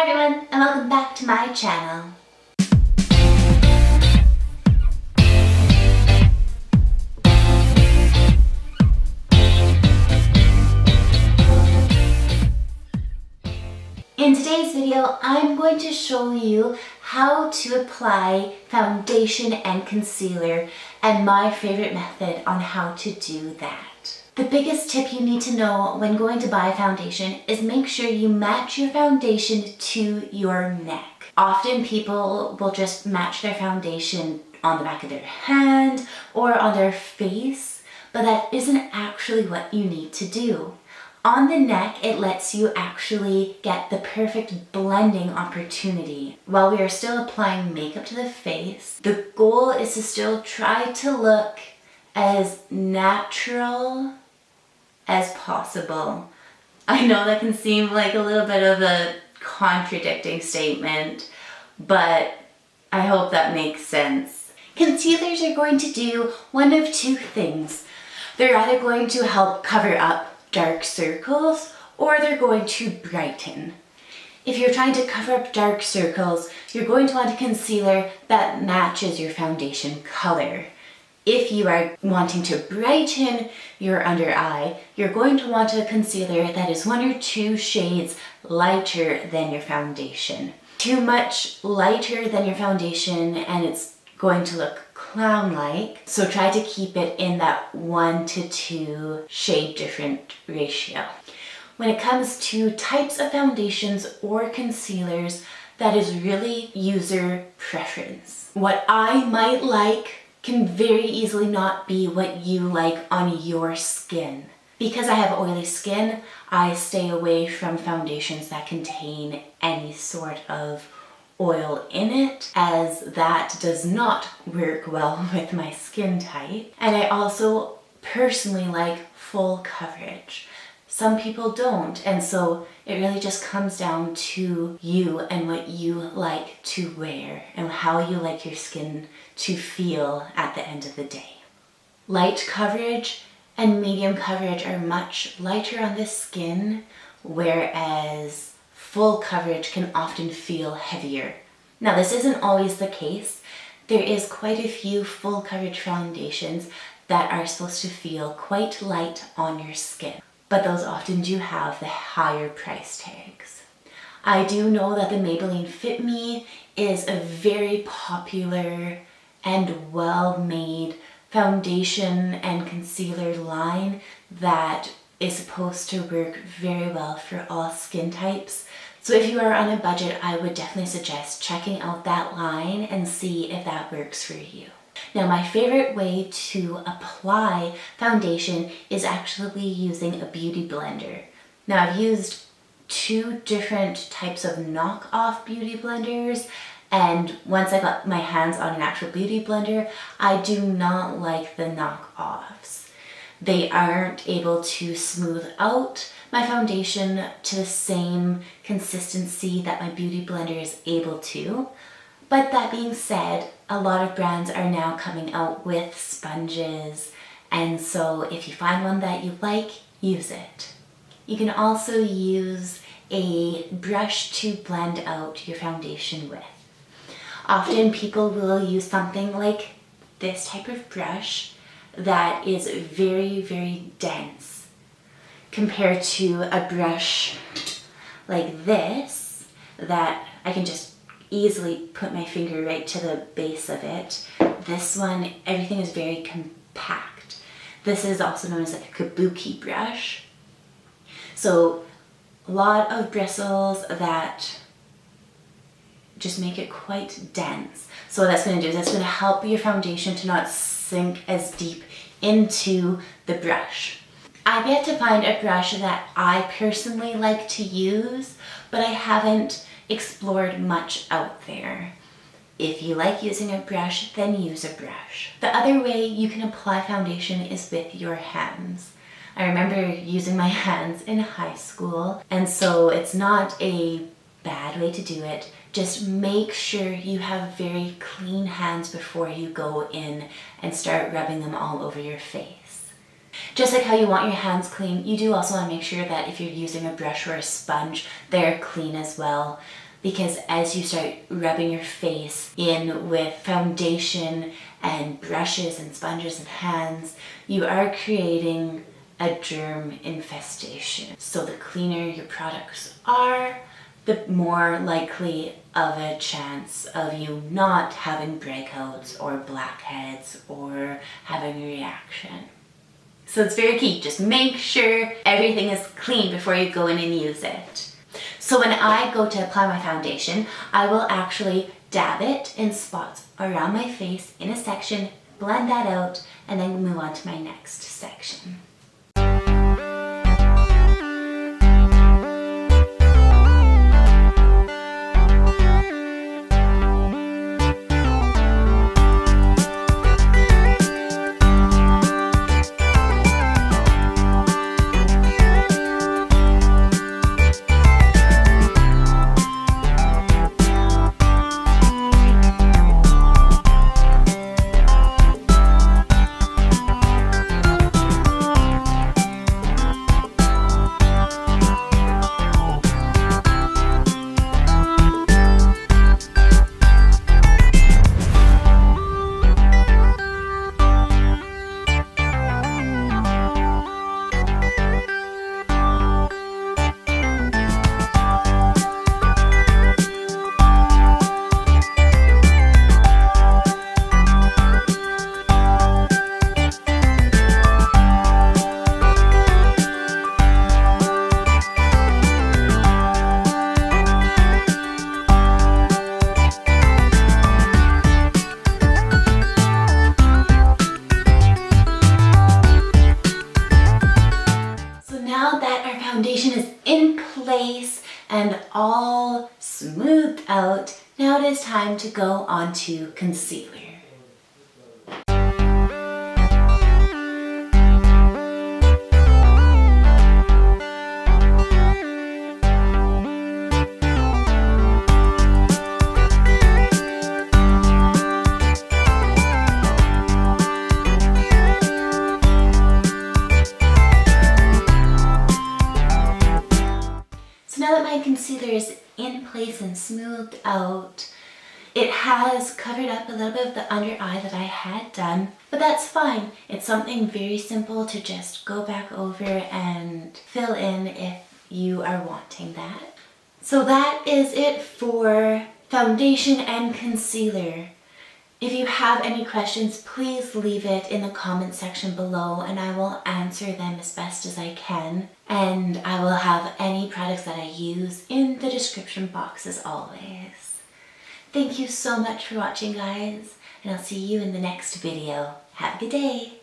Hi everyone, and welcome back to my channel. In today's video, I'm going to show you how to apply foundation and concealer and my favorite method on how to do that. The biggest tip you need to know when going to buy foundation is make sure you match your foundation to your neck. Often people will just match their foundation on the back of their hand or on their face, but that isn't actually what you need to do. On the neck, it lets you actually get the perfect blending opportunity. While we are still applying makeup to the face, the goal is to still try to look as natural as possible. I know that can seem like a little bit of a contradicting statement, but I hope that makes sense. Concealers are going to do one of two things. They're either going to help cover up dark circles or they're going to brighten. If you're trying to cover up dark circles, you're going to want a concealer that matches your foundation color. If you are wanting to brighten your under eye, you're going to want a concealer that is 1 or 2 shades lighter than your foundation. Too much lighter than your foundation and it's going to look clown-like, so try to keep it in that 1 to 2 shade different ratio. When it comes to types of foundations or concealers, that is really user preference. What I might like can very easily not be what you like on your skin. Because I have oily skin, I stay away from foundations that contain any sort of oil in it, as that does not work well with my skin type. And I also personally like full coverage. Some people don't, and so it really just comes down to you and what you like to wear and how you like your skin to feel at the end of the day. Light coverage and medium coverage are much lighter on the skin, whereas full coverage can often feel heavier. Now, this isn't always the case. There is quite a few full coverage foundations that are supposed to feel quite light on your skin, but those often do have the higher price tags. I do know that the Maybelline Fit Me is a very popular and well-made foundation and concealer line that is supposed to work very well for all skin types. So if you are on a budget, I would definitely suggest checking out that line and see if that works for you. Now, my favorite way to apply foundation is actually using a beauty blender. Now, I've used 2 different types of knockoff beauty blenders, and once I got my hands on an actual beauty blender, I do not like the knockoffs. They aren't able to smooth out my foundation to the same consistency that my beauty blender is able to. But that being said, a lot of brands are now coming out with sponges, and so if you find one that you like, use it. You can also use a brush to blend out your foundation with. Often people will use something like this type of brush that is very, very dense compared to a brush like this that I can just easily put my finger right to the base of it. This one, everything is very compact. This is also known as like a kabuki brush. So a lot of bristles that just make it quite dense. So what that's going to do is that's going to help your foundation to not sink as deep into the brush. I've yet to find a brush that I personally like to use, but I haven't explored much out there. If you like using a brush, then use a brush. The other way you can apply foundation is with your hands. I remember using my hands in high school, and so it's not a bad way to do it. Just make sure you have very clean hands before you go in and start rubbing them all over your face. Just like how you want your hands clean, you do also want to make sure that if you're using a brush or a sponge, they're clean as well. Because as you start rubbing your face in with foundation and brushes and sponges and hands, you are creating a germ infestation. So the cleaner your products are, the more likely of a chance of you not having breakouts or blackheads or having a reaction. So it's very key, just make sure everything is clean before you go in and use it. So when I go to apply my foundation, I will actually dab it in spots around my face in a section, blend that out, and then move on to my next section. Foundation is in place and all smoothed out. Now it is time to go on to concealer. Now that my concealer is in place and smoothed out, it has covered up a little bit of the under eye that I had done, but that's fine. It's something very simple to just go back over and fill in if you are wanting that. So that is it for foundation and concealer. If you have any questions, please leave it in the comment section below and I will answer them as best as I can. And I will have any products that I use in the description box as always. Thank you so much for watching, guys, and I'll see you in the next video. Have a good day.